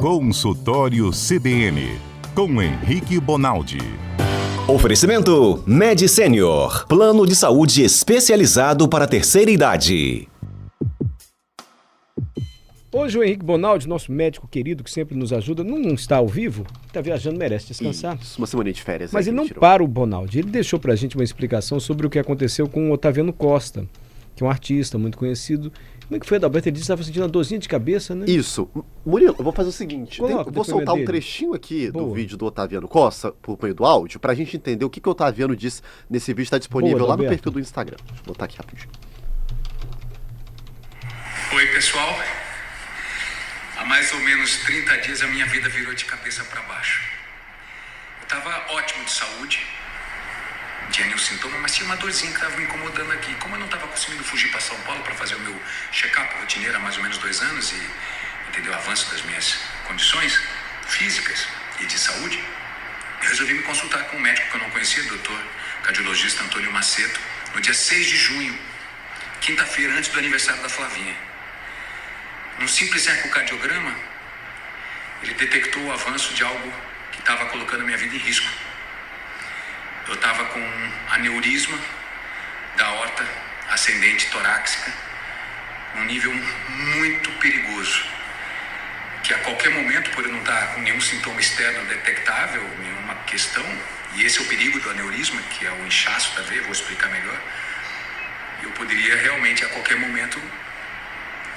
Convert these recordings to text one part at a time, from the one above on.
Consultório CBN, com Henrique Bonaldi. Oferecimento Med Senior, plano de saúde especializado para a terceira idade. Hoje o Henrique Bonaldi, nosso médico querido que sempre nos ajuda, não está ao vivo, está viajando, merece descansar. Isso, uma semana de férias. Mas ele não para o Bonaldi, ele deixou pra gente uma explicação sobre o que aconteceu com o Otaviano Costa, que é um artista muito conhecido. Como é que foi, Adalberto? Ele disse que estava sentindo uma dorzinha de cabeça, né? Isso. Murilo, eu vou fazer o seguinte, Coloca vou soltar um trechinho aqui do vídeo do Otaviano Costa, por meio do áudio, pra gente entender o que o Otaviano disse nesse vídeo, está disponível lá no perfil do Instagram. Deixa eu botar aqui rapidinho. Oi, pessoal. Há mais ou menos 30 dias a minha vida virou de cabeça para baixo. Eu estava ótimo de saúde, não tinha nenhum sintoma, mas tinha uma dorzinha que estava me incomodando aqui. Como eu não estava conseguindo fugir para São Paulo para fazer o meu check-up rotineiro há mais ou menos 2 anos e entender o avanço das minhas condições físicas e de saúde, eu resolvi me consultar com um médico que eu não conhecia, o doutor cardiologista Antônio Macedo, no dia 6 de junho, quinta-feira, antes do aniversário da Flavinha. Num simples ecocardiograma, ele detectou o avanço de algo que estava colocando a minha vida em risco. Eu estava com aneurisma da aorta ascendente torácica, num nível muito perigoso, que a qualquer momento, por eu não estar com nenhum sintoma externo detectável, nenhuma questão, e esse é o perigo do aneurisma, que é o inchaço da veia, vou explicar melhor, eu poderia realmente a qualquer momento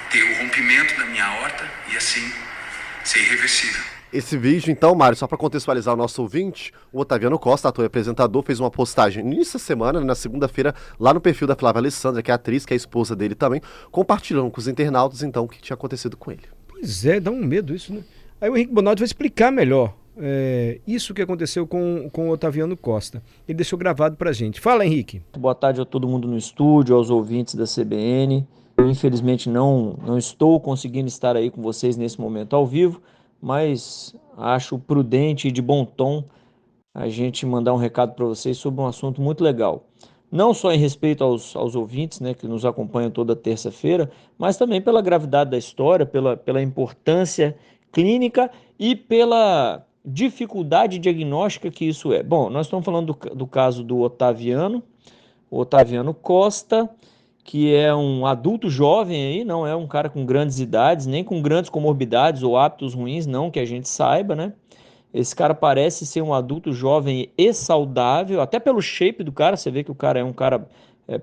ter o rompimento da minha aorta e assim ser irreversível. Esse vídeo, então, Mário, só para contextualizar o nosso ouvinte, o Otaviano Costa, ator e apresentador, fez uma postagem nessa semana, na segunda-feira, lá no perfil da Flávia Alessandra, que é a atriz, que é a esposa dele também, compartilhando com os internautas, então, o que tinha acontecido com ele. Pois é, dá um medo isso, né? Aí o Henrique Bonaldi vai explicar melhor isso que aconteceu com o Otaviano Costa. Ele deixou gravado pra gente. Fala, Henrique. Boa tarde a todo mundo no estúdio, aos ouvintes da CBN. Eu, infelizmente, não estou conseguindo estar aí com vocês nesse momento ao vivo, mas acho prudente e de bom tom a gente mandar um recado para vocês sobre um assunto muito legal. Não só em respeito aos ouvintes, né, que nos acompanham toda terça-feira, mas também pela gravidade da história, pela importância clínica e pela dificuldade diagnóstica que isso é. Bom, nós estamos falando do caso do Otaviano Costa, que é um adulto jovem aí, não é um cara com grandes idades, nem com grandes comorbidades ou hábitos ruins, não que a gente saiba, né? Esse cara parece ser um adulto jovem e saudável, até pelo shape do cara, você vê que o cara é um cara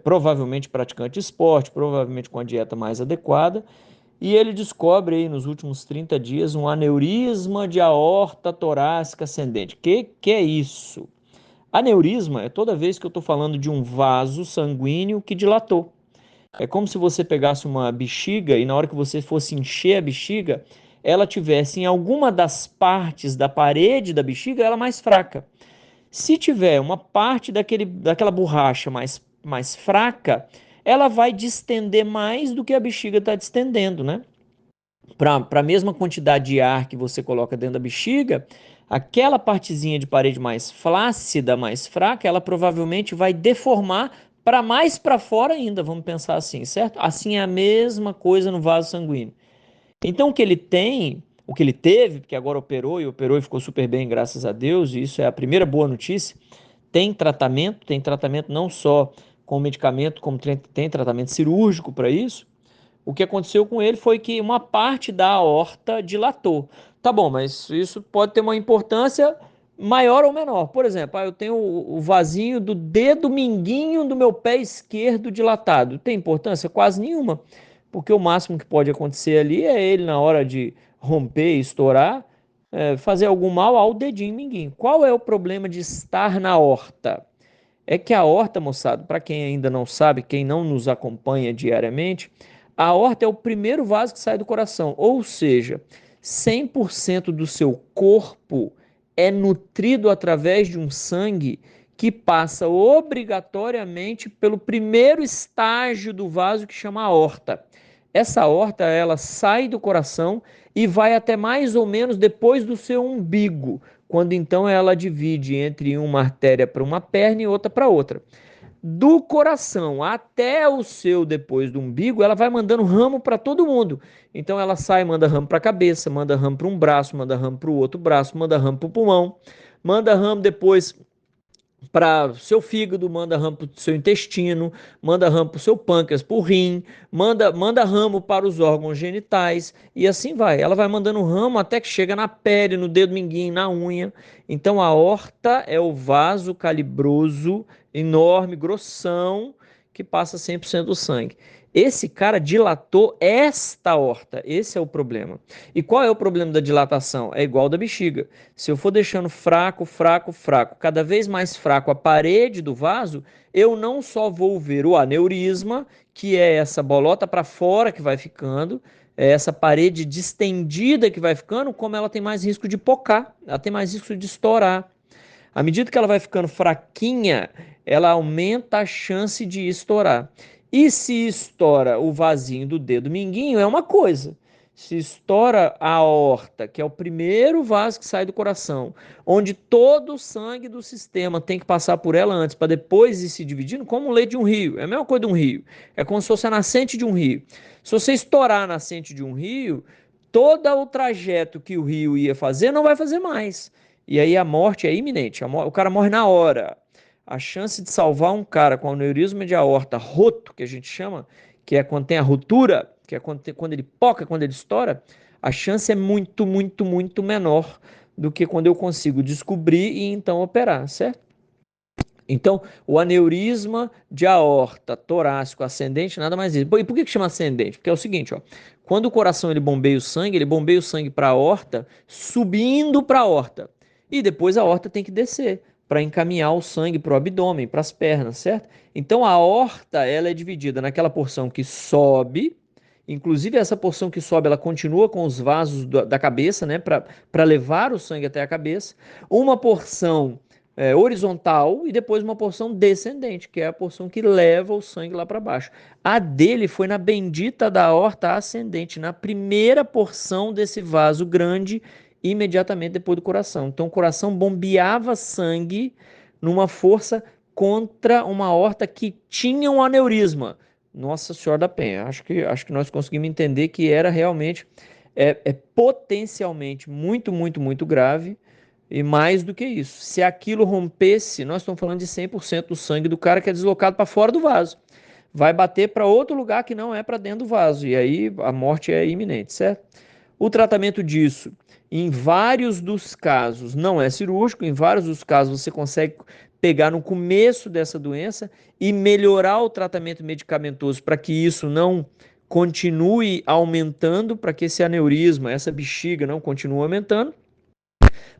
provavelmente praticante de esporte, provavelmente com a dieta mais adequada, e ele descobre aí nos últimos 30 dias um aneurisma de aorta torácica ascendente. Que é isso? Aneurisma é toda vez que eu estou falando de um vaso sanguíneo que dilatou. É como se você pegasse uma bexiga e na hora que você fosse encher a bexiga, ela tivesse em alguma das partes da parede da bexiga ela mais fraca. Se tiver uma parte daquela borracha mais fraca, ela vai distender mais do que a bexiga está distendendo, né? Para a mesma quantidade de ar que você coloca dentro da bexiga, aquela partezinha de parede mais flácida, mais fraca, ela provavelmente vai deformar para mais para fora ainda, vamos pensar assim, certo? Assim é a mesma coisa no vaso sanguíneo. Então o que ele teve, porque agora operou e ficou super bem, graças a Deus, e isso é a primeira boa notícia, tem tratamento não só com medicamento, como tem tratamento cirúrgico para isso. O que aconteceu com ele foi que uma parte da aorta dilatou. Tá bom, mas isso pode ter uma importância maior ou menor. Por exemplo, eu tenho o vasinho do dedo mindinho do meu pé esquerdo dilatado. Tem importância? Quase nenhuma, porque o máximo que pode acontecer ali é ele, na hora de romper e estourar, fazer algum mal ao dedinho mindinho. Qual é o problema de estar na aorta? É que a aorta, moçada, para quem ainda não sabe, quem não nos acompanha diariamente, a aorta é o primeiro vaso que sai do coração, ou seja, 100% do seu corpo é nutrido através de um sangue que passa obrigatoriamente pelo primeiro estágio do vaso que chama aorta. Essa aorta, ela sai do coração e vai até mais ou menos depois do seu umbigo, quando então ela divide entre uma artéria para uma perna e outra para outra. do coração até o seu depois do umbigo, ela vai mandando ramo para todo mundo. Então ela sai, manda ramo para a cabeça, manda ramo para um braço, manda ramo para o outro braço, manda ramo para o pulmão, manda ramo depois para o seu fígado, manda ramo para o seu intestino, manda ramo para o seu pâncreas, para o rim, manda ramo para os órgãos genitais, e assim vai. Ela vai mandando ramo até que chega na pele, no dedo mindinho, na unha. Então a aorta é o vaso calibroso, enorme, grossão, que passa 100% do sangue. Esse cara dilatou esta aorta, esse é o problema. E qual é o problema da dilatação? É igual da bexiga. Se eu for deixando fraco, cada vez mais fraco a parede do vaso, eu não só vou ver o aneurisma, que é essa bolota para fora que vai ficando, é essa parede distendida que vai ficando, como ela tem mais risco de pocar, ela tem mais risco de estourar. À medida que ela vai ficando fraquinha, ela aumenta a chance de estourar. E se estoura o vasinho do dedo mindinho, é uma coisa. Se estoura a aorta, que é o primeiro vaso que sai do coração, onde todo o sangue do sistema tem que passar por ela antes, para depois ir se dividindo, como o leito de um rio. É a mesma coisa de um rio. É como se fosse a nascente de um rio. Se você estourar a nascente de um rio, todo o trajeto que o rio ia fazer, não vai fazer mais. E aí a morte é iminente. O cara morre na hora. A chance de salvar um cara com aneurisma de aorta roto, que a gente chama, que é quando tem a ruptura, que é quando ele poca, quando ele estoura, a chance é muito, muito, muito menor do que quando eu consigo descobrir e então operar, certo? Então, o aneurisma de aorta torácico ascendente, nada mais isso. E por que chama ascendente? Porque é o seguinte, ó, quando o coração ele bombeia o sangue para a aorta, subindo para a aorta. E depois a aorta tem que descer para encaminhar o sangue para o abdômen, para as pernas, certo? Então a aorta ela é dividida naquela porção que sobe, inclusive essa porção que sobe ela continua com os vasos da cabeça, né, para levar o sangue até a cabeça, uma porção horizontal e depois uma porção descendente, que é a porção que leva o sangue lá para baixo. A dele foi na bendita da aorta ascendente, na primeira porção desse vaso grande, imediatamente depois do coração. Então o coração bombeava sangue numa força contra uma aorta que tinha um aneurisma. Nossa Senhora da Penha, acho que nós conseguimos entender que era realmente potencialmente muito, muito, muito grave. E mais do que isso, se aquilo rompesse, nós estamos falando de 100% do sangue do cara que é deslocado para fora do vaso. Vai bater para outro lugar que não é para dentro do vaso. E aí a morte é iminente, certo? O tratamento disso, em vários dos casos, não é cirúrgico. Em vários dos casos você consegue pegar no começo dessa doença e melhorar o tratamento medicamentoso para que isso não continue aumentando, para que esse aneurisma, essa bexiga não continue aumentando.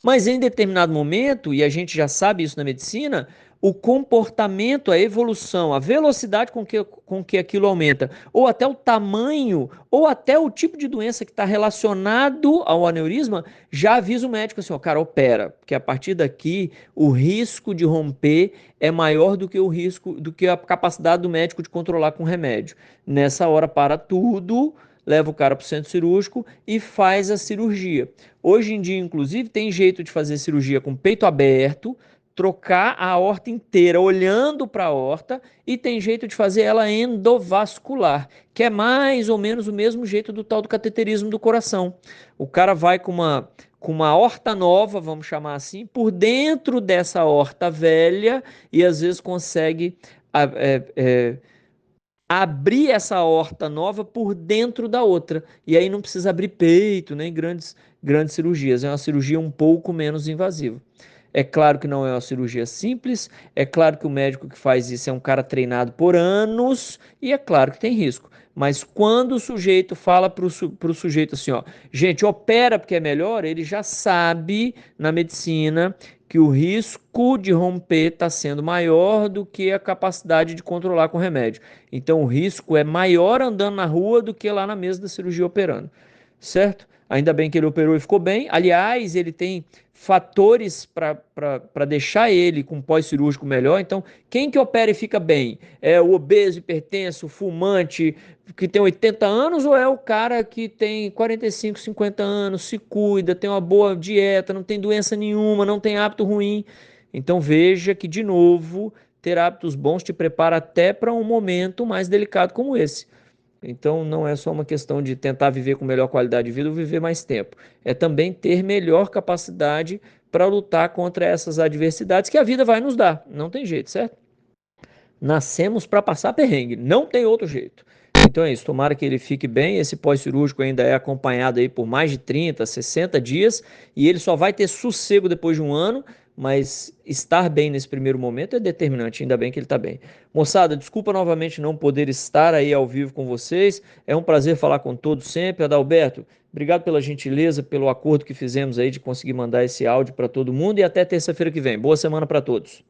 Mas em determinado momento, e a gente já sabe isso na medicina, o comportamento, a evolução, a velocidade com que aquilo aumenta, ou até o tamanho, ou até o tipo de doença que está relacionado ao aneurisma, já avisa o médico assim, ó, cara, opera, porque a partir daqui o risco de romper é maior do que o risco, do que a capacidade do médico de controlar com remédio. Nessa hora para tudo, leva o cara para o centro cirúrgico e faz a cirurgia. Hoje em dia, inclusive, tem jeito de fazer cirurgia com peito aberto, trocar a aorta inteira olhando para a aorta, e tem jeito de fazer ela endovascular, que é mais ou menos o mesmo jeito do tal do cateterismo do coração. O cara vai com uma aorta nova, vamos chamar assim, por dentro dessa aorta velha e às vezes consegue abrir essa aorta nova por dentro da outra. E aí não precisa abrir peito, nem grandes cirurgias. É uma cirurgia um pouco menos invasiva. É claro que não é uma cirurgia simples, é claro que o médico que faz isso é um cara treinado por anos, e é claro que tem risco. Mas quando o sujeito fala para o sujeito assim, ó, gente, opera porque é melhor, ele já sabe na medicina que o risco de romper está sendo maior do que a capacidade de controlar com remédio. Então o risco é maior andando na rua do que lá na mesa da cirurgia operando, certo? Ainda bem que ele operou e ficou bem. Aliás, ele tem fatores para deixar ele com pós-cirúrgico melhor. Então, quem que opera e fica bem? É o obeso, hipertenso, fumante, que tem 80 anos, ou é o cara que tem 45, 50 anos, se cuida, tem uma boa dieta, não tem doença nenhuma, não tem hábito ruim? Então, veja que, de novo, ter hábitos bons te prepara até para um momento mais delicado como esse. Então não é só uma questão de tentar viver com melhor qualidade de vida ou viver mais tempo. É também ter melhor capacidade para lutar contra essas adversidades que a vida vai nos dar. Não tem jeito, certo? Nascemos para passar perrengue, não tem outro jeito. Então é isso, tomara que ele fique bem. Esse pós-cirúrgico ainda é acompanhado aí por mais de 30, 60 dias e ele só vai ter sossego depois de um ano, mas estar bem nesse primeiro momento é determinante, ainda bem que ele está bem. Moçada, desculpa novamente não poder estar aí ao vivo com vocês, é um prazer falar com todos sempre. Adalberto, obrigado pela gentileza, pelo acordo que fizemos aí de conseguir mandar esse áudio para todo mundo e até terça-feira que vem. Boa semana para todos.